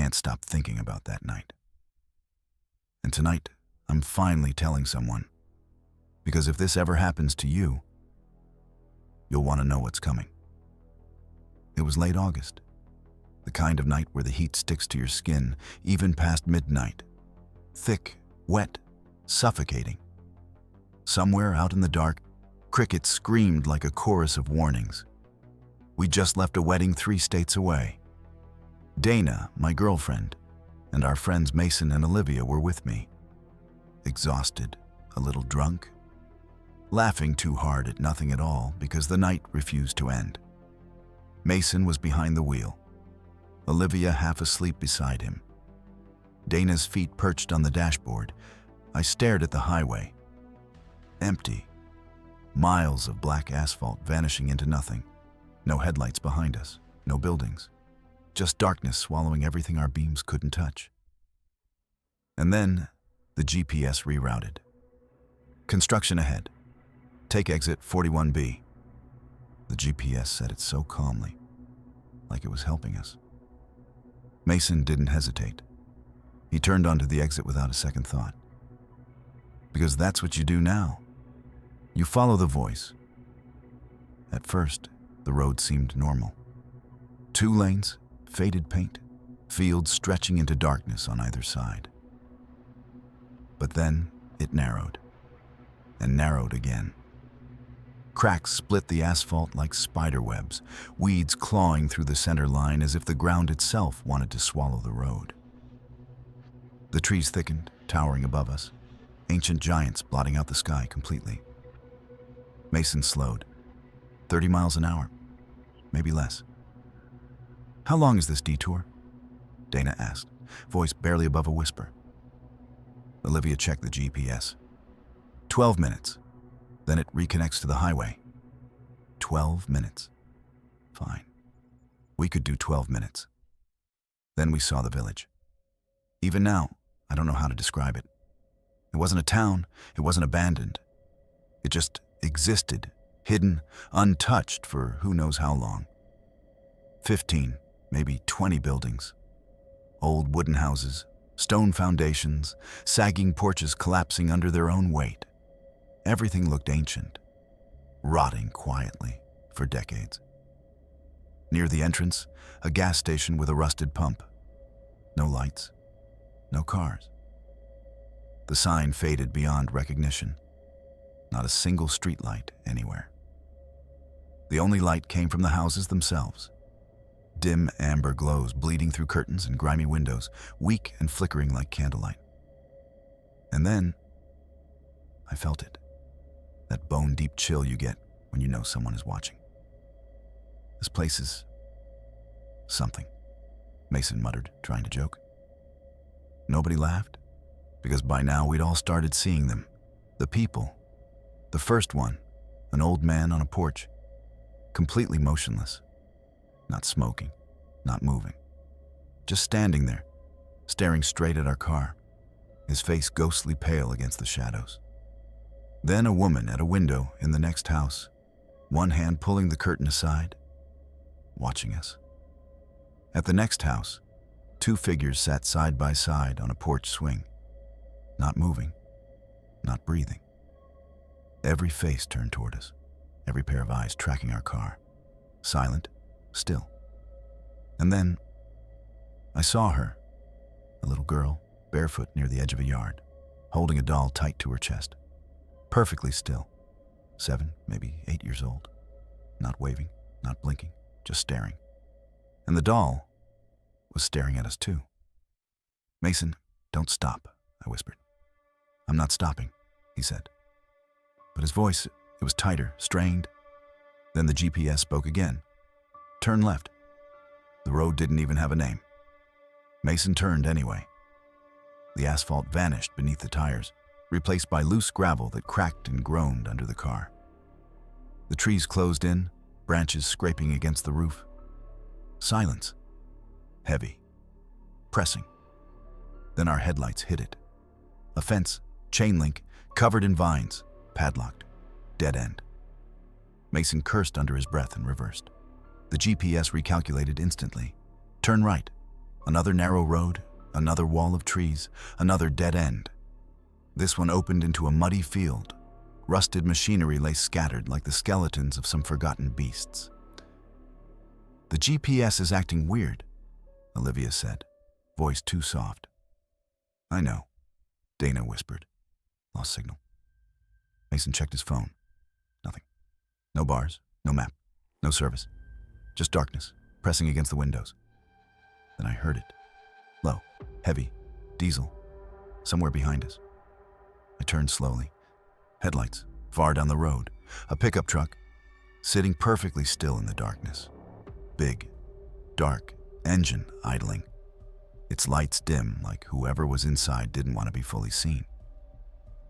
can't stop thinking about that night. And tonight, I'm finally telling someone. Because if this ever happens to you, you'll want to know what's coming. It was late August, the kind of night where the heat sticks to your skin even past midnight. Thick, wet, suffocating. Somewhere out in the dark, crickets screamed like a chorus of warnings. We just left a wedding 3 states away. Dana, my girlfriend, and our friends Mason and Olivia were with me. Exhausted, a little drunk, laughing too hard at nothing at all because the night refused to end. Mason was behind the wheel, Olivia half asleep beside him. Dana's feet perched on the dashboard. I stared at the highway. Empty. Miles of black asphalt vanishing into nothing. No headlights behind us, no buildings. Just darkness swallowing everything our beams couldn't touch. And then, the GPS rerouted. Construction ahead. Take exit 41B. The GPS said it so calmly, like it was helping us. Mason didn't hesitate. He turned onto the exit without a second thought. Because that's what you do now. You follow the voice. At first, the road seemed normal. 2 lanes, faded paint, fields stretching into darkness on either side. But then it narrowed, and narrowed again. Cracks split the asphalt like spider webs, weeds clawing through the center line as if the ground itself wanted to swallow the road. The trees thickened, towering above us, ancient giants blotting out the sky completely. Mason slowed. 30 miles an hour, maybe less. How long is this detour? Dana asked, voice barely above a whisper. Olivia checked the GPS. 12 minutes. Then it reconnects to the highway. 12 minutes. Fine. We could do 12 minutes. Then we saw the village. Even now, I don't know how to describe it. It wasn't a town. It wasn't abandoned. It just existed, hidden, untouched for who knows how long. 15, maybe 20 buildings. Old wooden houses, stone foundations, sagging porches collapsing under their own weight. Everything looked ancient, rotting quietly for decades. Near the entrance, a gas station with a rusted pump. No lights, no cars. The sign faded beyond recognition. Not a single streetlight anywhere. The only light came from the houses themselves. Dim amber glows bleeding through curtains and grimy windows, weak and flickering like candlelight. And then, I felt it. That bone-deep chill you get when you know someone is watching. This place is something, Mason muttered, trying to joke. Nobody laughed, because by now we'd all started seeing them. The people. The first one, an old man on a porch, completely motionless. Not smoking, not moving. Just standing there, staring straight at our car, his face ghostly pale against the shadows. Then a woman at a window in the next house, one hand pulling the curtain aside, watching us. At the next house, 2 figures sat side by side on a porch swing, not moving, not breathing. Every face turned toward us, every pair of eyes tracking our car, silent, still. And then, I saw her, a little girl, barefoot near the edge of a yard, holding a doll tight to her chest. Perfectly still. 7, maybe 8 years old. Not waving, not blinking, just staring. And the doll was staring at us too. Mason, don't stop, I whispered. I'm not stopping, he said. But his voice, it was tighter, strained. Then the GPS spoke again. Turn left. The road didn't even have a name. Mason turned anyway. The asphalt vanished beneath the tires, replaced by loose gravel that cracked and groaned under the car. The trees closed in, branches scraping against the roof. Silence. Heavy. Pressing. Then our headlights hit it. A fence, chain link, covered in vines, padlocked. Dead end. Mason cursed under his breath and reversed. The GPS recalculated instantly. Turn right. Another narrow road, another wall of trees, another dead end. This one opened into a muddy field. Rusted machinery lay scattered like the skeletons of some forgotten beasts. "The GPS is acting weird," Olivia said, voice too soft. "I know," Dana whispered. "Lost signal." Mason checked his phone. Nothing. No bars, no map, no service. Just darkness, pressing against the windows. Then I heard it. Low, heavy, diesel, somewhere behind us. I turned slowly. Headlights, far down the road. A pickup truck, sitting perfectly still in the darkness. Big, dark, engine idling. Its lights dim, like whoever was inside didn't want to be fully seen.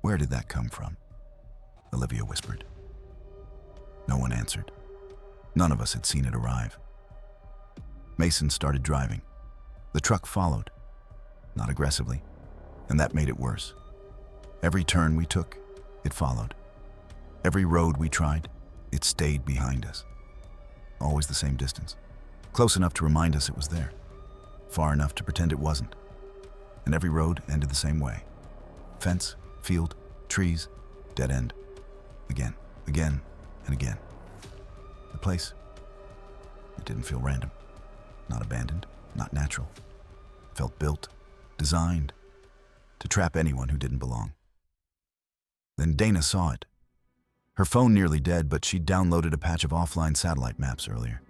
"Where did that come from?" Olivia whispered. No one answered. None of us had seen it arrive. Mason started driving. The truck followed, not aggressively, and that made it worse. Every turn we took, it followed. Every road we tried, it stayed behind us. Always the same distance, close enough to remind us it was there, far enough to pretend it wasn't. And every road ended the same way. Fence, field, trees, dead end. Again, again, and again. The place, it didn't feel random, not abandoned, not natural. It felt built, designed to trap anyone who didn't belong. Then Dana saw it. Her phone nearly dead, but she'd downloaded a patch of offline satellite maps earlier.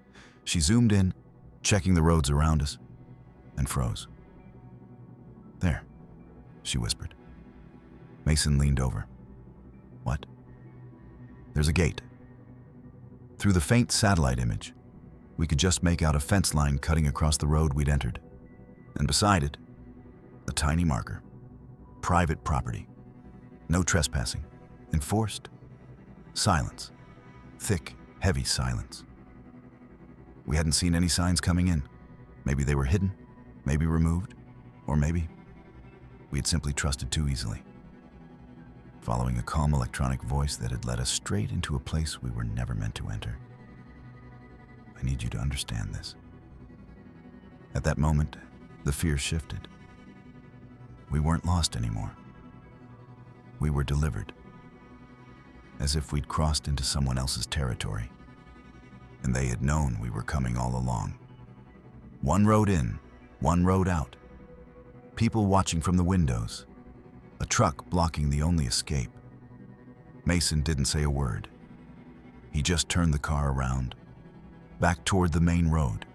She zoomed in, checking the roads around us, and froze. "There," she whispered. Mason leaned over. "What?" "There's a gate." Through the faint satellite image, we could just make out a fence line cutting across the road we'd entered. And beside it, a tiny marker. Private property. No trespassing. Enforced. Silence. Thick, heavy silence. We hadn't seen any signs coming in. Maybe they were hidden, maybe removed, or maybe we had simply trusted too easily. Following a calm electronic voice that had led us straight into a place we were never meant to enter. "I need you to understand this." At that moment, the fear shifted. We weren't lost anymore. We were delivered. As if we'd crossed into someone else's territory, and they had known we were coming all along. One road in, one road out. People watching from the windows. A truck blocking the only escape. Mason didn't say a word. He just turned the car around, back toward the main road,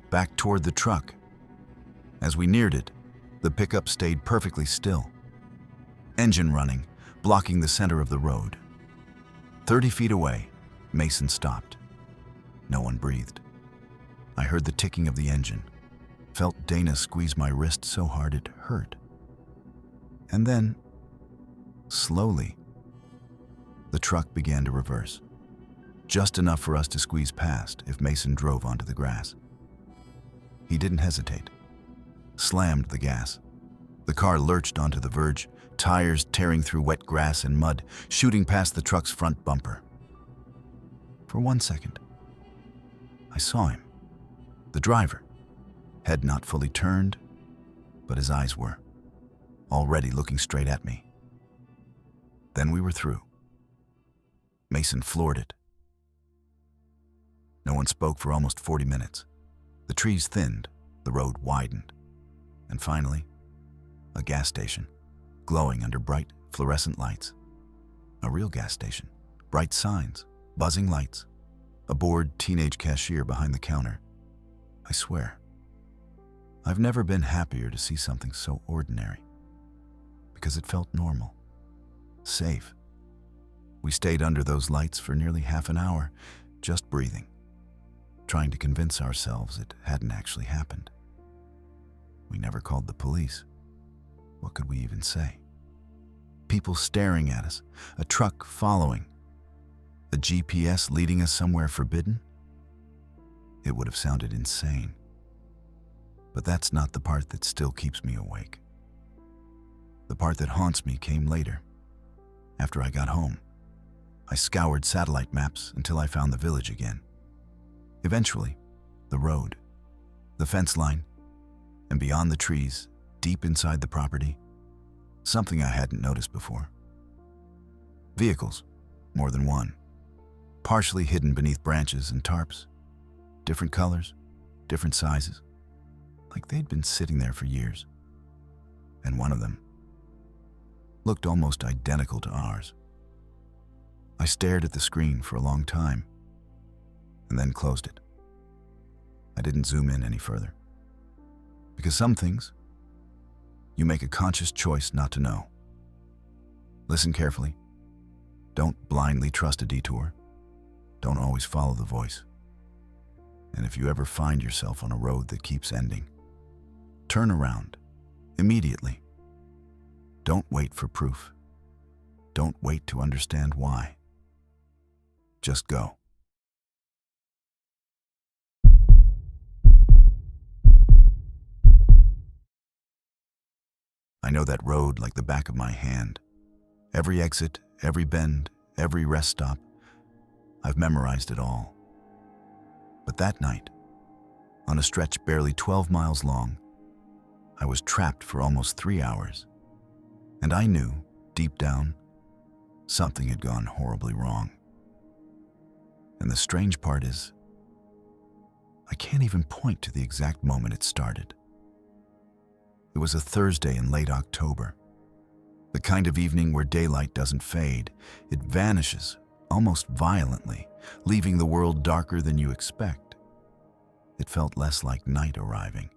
back toward the truck. As we neared it, the pickup stayed perfectly still. Engine running, blocking the center of the road. 30 feet away, Mason stopped. No one breathed. I heard the ticking of the engine, felt Dana squeeze my wrist so hard it hurt. And then, slowly, the truck began to reverse. Just enough for us to squeeze past if Mason drove onto the grass. He didn't hesitate. Slammed the gas. The car lurched onto the verge, tires tearing through wet grass and mud, shooting past the truck's front bumper. For 1 second, I saw him. The driver. Head not fully turned, but his eyes were. Already looking straight at me. Then we were through. Mason floored it. No one spoke for almost 40 minutes. The trees thinned, the road widened. And finally, a gas station, glowing under bright, fluorescent lights. A real gas station, bright signs, buzzing lights, a bored teenage cashier behind the counter. I swear, I've never been happier to see something so ordinary. Because it felt normal, safe. We stayed under those lights for nearly half an hour, just breathing, trying to convince ourselves it hadn't actually happened. We never called the police. What could we even say? People staring at us, a truck following, a GPS leading us somewhere forbidden? It would have sounded insane. But that's not the part that still keeps me awake. The part that haunts me came later. After I got home, I scoured satellite maps until I found the village again. Eventually, the road, the fence line, And beyond the trees, deep inside the property, something I hadn't noticed before. Vehicles, more than one, partially hidden beneath branches and tarps, different colors, different sizes, like they'd been sitting there for years. And one of them looked almost identical to ours. I stared at the screen for a long time and then closed it. I didn't zoom in any further. Because some things, you make a conscious choice not to know. Listen carefully. Don't blindly trust a detour. Don't always follow the voice. And if you ever find yourself on a road that keeps ending, turn around immediately. Don't wait for proof. Don't wait to understand why. Just go. I know that road like the back of my hand. Every exit, every bend, every rest stop, I've memorized it all. But that night, on a stretch barely 12 miles long, I was trapped for almost 3 hours. And I knew, deep down, something had gone horribly wrong. And the strange part is, I can't even point to the exact moment it started. It was a Thursday in late October. The kind of evening where daylight doesn't fade. It vanishes, almost violently, leaving the world darker than you expect. It felt less like night arriving,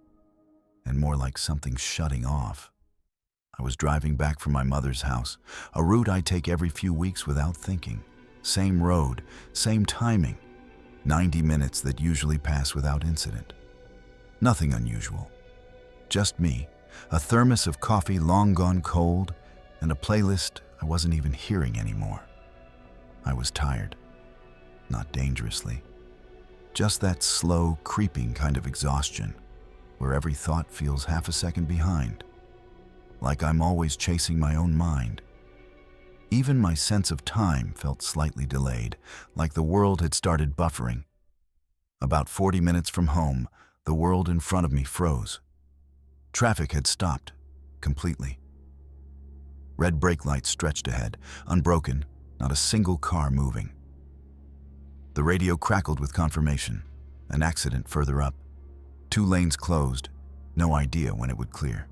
and more like something shutting off. I was driving back from my mother's house, a route I take every few weeks without thinking. Same road, same timing, 90 minutes that usually pass without incident. Nothing unusual. Just me, a thermos of coffee long gone cold, and a playlist I wasn't even hearing anymore. I was tired. Not dangerously. Just that slow, creeping kind of exhaustion, where every thought feels half a second behind. Like I'm always chasing my own mind. Even my sense of time felt slightly delayed, like the world had started buffering. About 40 minutes from home, the world in front of me froze. Traffic had stopped, completely. Red brake lights stretched ahead, unbroken, not a single car moving. The radio crackled with confirmation. An accident further up. 2 lanes closed, no idea when it would clear.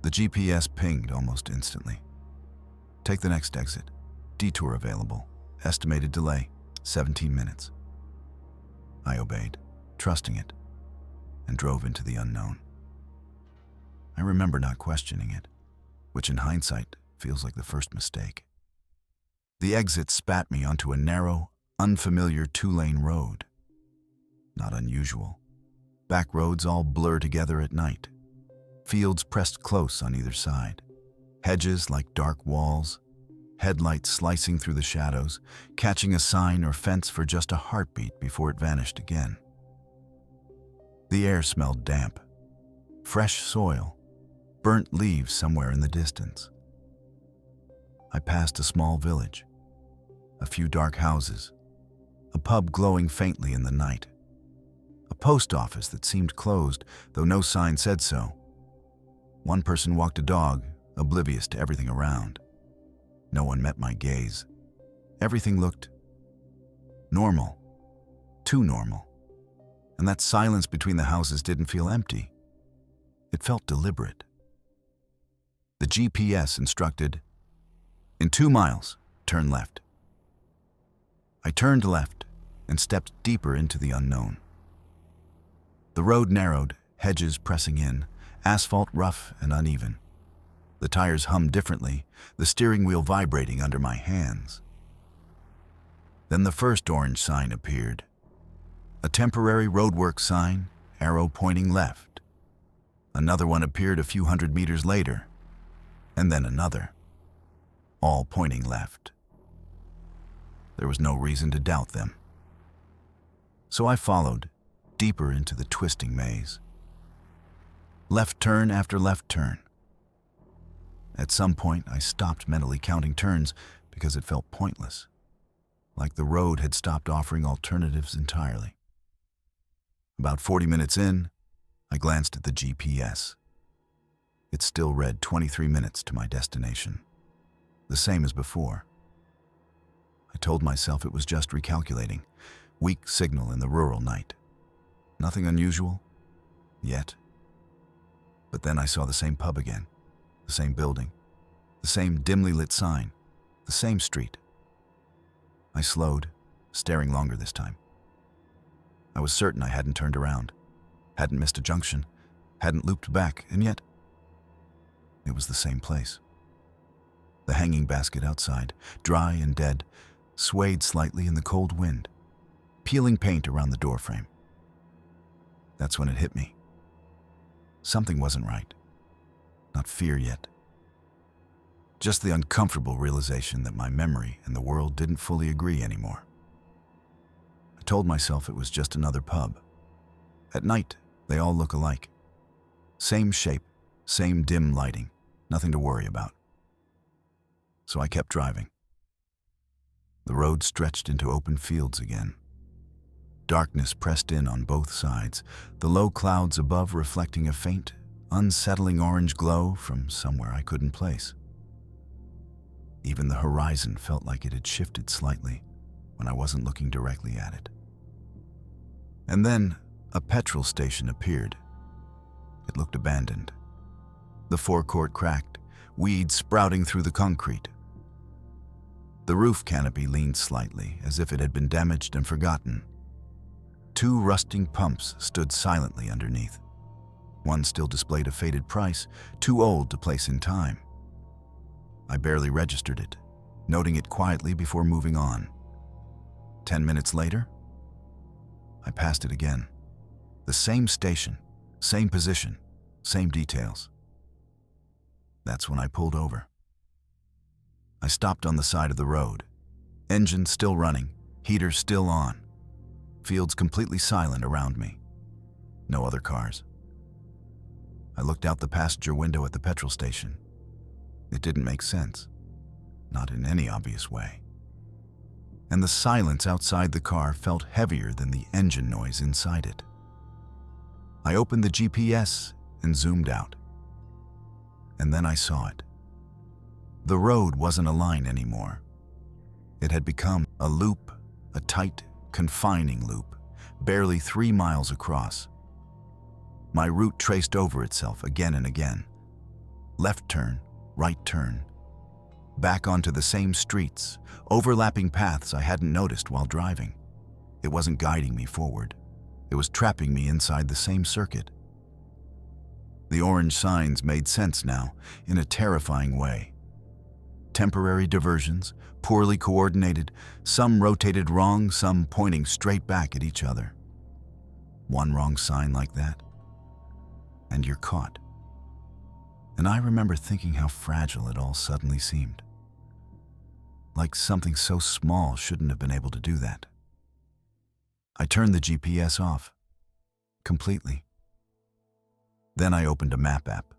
The GPS pinged almost instantly. Take the next exit. Detour available. Estimated delay, 17 minutes. I obeyed, trusting it, and drove into the unknown. I remember not questioning it, which in hindsight feels like the first mistake. The exit spat me onto a narrow, unfamiliar 2-lane road. Not unusual. Back roads all blur together at night. Fields pressed close on either side. Hedges like dark walls. Headlights slicing through the shadows, catching a sign or fence for just a heartbeat before it vanished again. The air smelled damp. Fresh soil. Burnt leaves somewhere in the distance. I passed a small village. A few dark houses. A pub glowing faintly in the night. A post office that seemed closed, though no sign said so. One person walked a dog, oblivious to everything around. No one met my gaze. Everything looked normal. Too normal. And that silence between the houses didn't feel empty. It felt deliberate. The GPS instructed, "In 2 miles, turn left." I turned left and stepped deeper into the unknown. The road narrowed, hedges pressing in, asphalt rough and uneven. The tires hummed differently, the steering wheel vibrating under my hands. Then the first orange sign appeared. A temporary roadwork sign, arrow pointing left. Another one appeared a few hundred meters later, and then another, all pointing left. There was no reason to doubt them. So I followed, deeper into the twisting maze. Left turn after left turn. At some point, I stopped mentally counting turns because it felt pointless, like the road had stopped offering alternatives entirely. About 40 minutes in, I glanced at the GPS. It still read 23 minutes to my destination, the same as before. I told myself it was just recalculating. Weak signal in the rural night. Nothing unusual, yet. But then I saw the same pub again, the same building, the same dimly lit sign, the same street. I slowed, staring longer this time. I was certain I hadn't turned around, hadn't missed a junction, hadn't looped back, and yet it was the same place. The hanging basket outside, dry and dead, swayed slightly in the cold wind, peeling paint around the doorframe. That's when it hit me. Something wasn't right. Not fear yet. Just the uncomfortable realization that my memory and the world didn't fully agree anymore. I told myself it was just another pub. At night, they all look alike. Same shape, same dim lighting, nothing to worry about. So I kept driving. The road stretched into open fields again. Darkness pressed in on both sides, the low clouds above reflecting a faint, unsettling orange glow from somewhere I couldn't place. Even the horizon felt like it had shifted slightly when I wasn't looking directly at it. And then a petrol station appeared. It looked abandoned. The forecourt cracked, weeds sprouting through the concrete. The roof canopy leaned slightly, as if it had been damaged and forgotten. Two rusting pumps stood silently underneath. One still displayed a faded price, too old to place in time. I barely registered it, noting it quietly before moving on. 10 minutes later, I passed it again. The same station, same position, same details. That's when I pulled over. I stopped on the side of the road. Engine still running, heater still on. Fields completely silent around me. No other cars. I looked out the passenger window at the petrol station. It didn't make sense. Not in any obvious way. And the silence outside the car felt heavier than the engine noise inside it. I opened the GPS and zoomed out. And then I saw it. The road wasn't a line anymore. It had become a loop, a tight, confining loop, barely 3 miles across. My route traced over itself again and again. Left turn, right turn. Back onto the same streets, overlapping paths I hadn't noticed while driving. It wasn't guiding me forward. It was trapping me inside the same circuit. The orange signs made sense now, in a terrifying way. Temporary diversions, poorly coordinated, some rotated wrong, some pointing straight back at each other. One wrong sign like that, and you're caught. And I remember thinking how fragile it all suddenly seemed. Like something so small shouldn't have been able to do that. I turned the GPS off, completely. Then I opened a map app,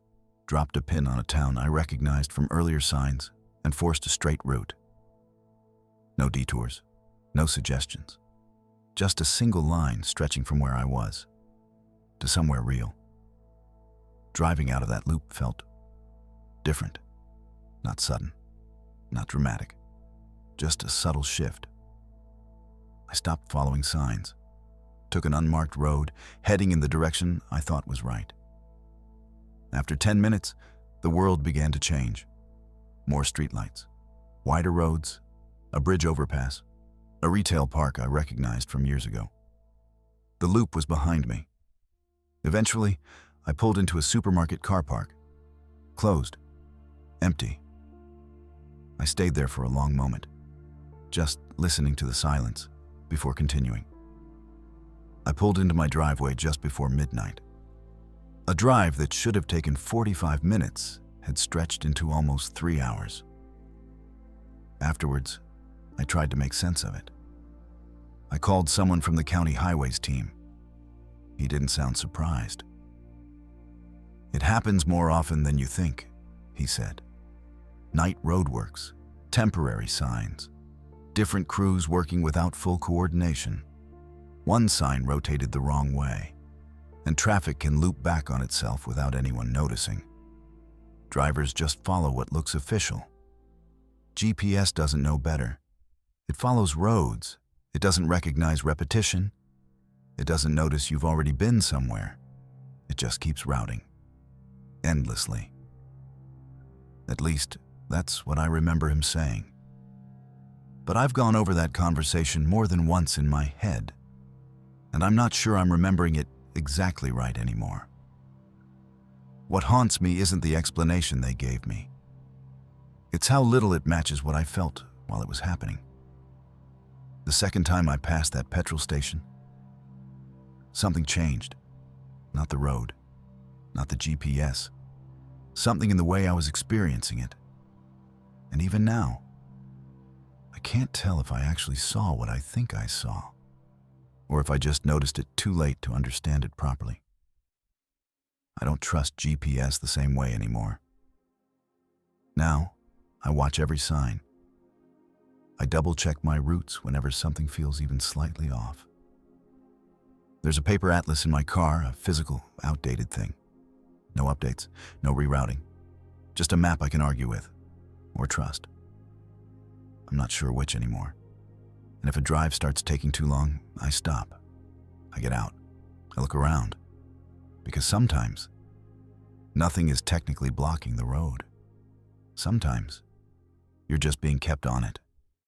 dropped a pin on a town I recognized from earlier signs, and forced a straight route. No detours, no suggestions. Just a single line stretching from where I was to somewhere real. Driving out of that loop felt different. Not sudden, not dramatic. Just a subtle shift. I stopped following signs, took an unmarked road, heading in the direction I thought was right. After 10 minutes, the world began to change. More streetlights, wider roads, a bridge overpass, a retail park I recognized from years ago. The loop was behind me. Eventually, I pulled into a supermarket car park. Closed. Empty. I stayed there for a long moment, just listening to the silence before continuing. I pulled into my driveway just before midnight. A drive that should have taken 45 minutes had stretched into almost 3 hours. Afterwards, I tried to make sense of it. I called someone from the county highways team. He didn't sound surprised. "It happens more often than you think," he said. "Night roadworks, temporary signs, different crews working without full coordination. One sign rotated the wrong way, and traffic can loop back on itself without anyone noticing. Drivers just follow what looks official. GPS doesn't know better. It follows roads. It doesn't recognize repetition. It doesn't notice you've already been somewhere. It just keeps routing. Endlessly. At least, that's what I remember him saying. But I've gone over that conversation more than once in my head, and I'm not sure I'm remembering it exactly right anymore. What haunts me isn't the explanation they gave me. It's how little it matches what I felt while it was happening. The second time I passed that petrol station, something changed. Not the road, not the GPS. Something in the way I was experiencing it. And even now, I can't tell if I actually saw what I think I saw, or if I just noticed it too late to understand it properly. I don't trust GPS the same way anymore. Now, I watch every sign. I double-check my routes whenever something feels even slightly off. There's a paper atlas in my car, a physical, outdated thing. No updates, no rerouting. Just a map I can argue with, or trust. I'm not sure which anymore. And if a drive starts taking too long, I stop. I get out. I look around. Because sometimes, nothing is technically blocking the road. Sometimes, you're just being kept on it.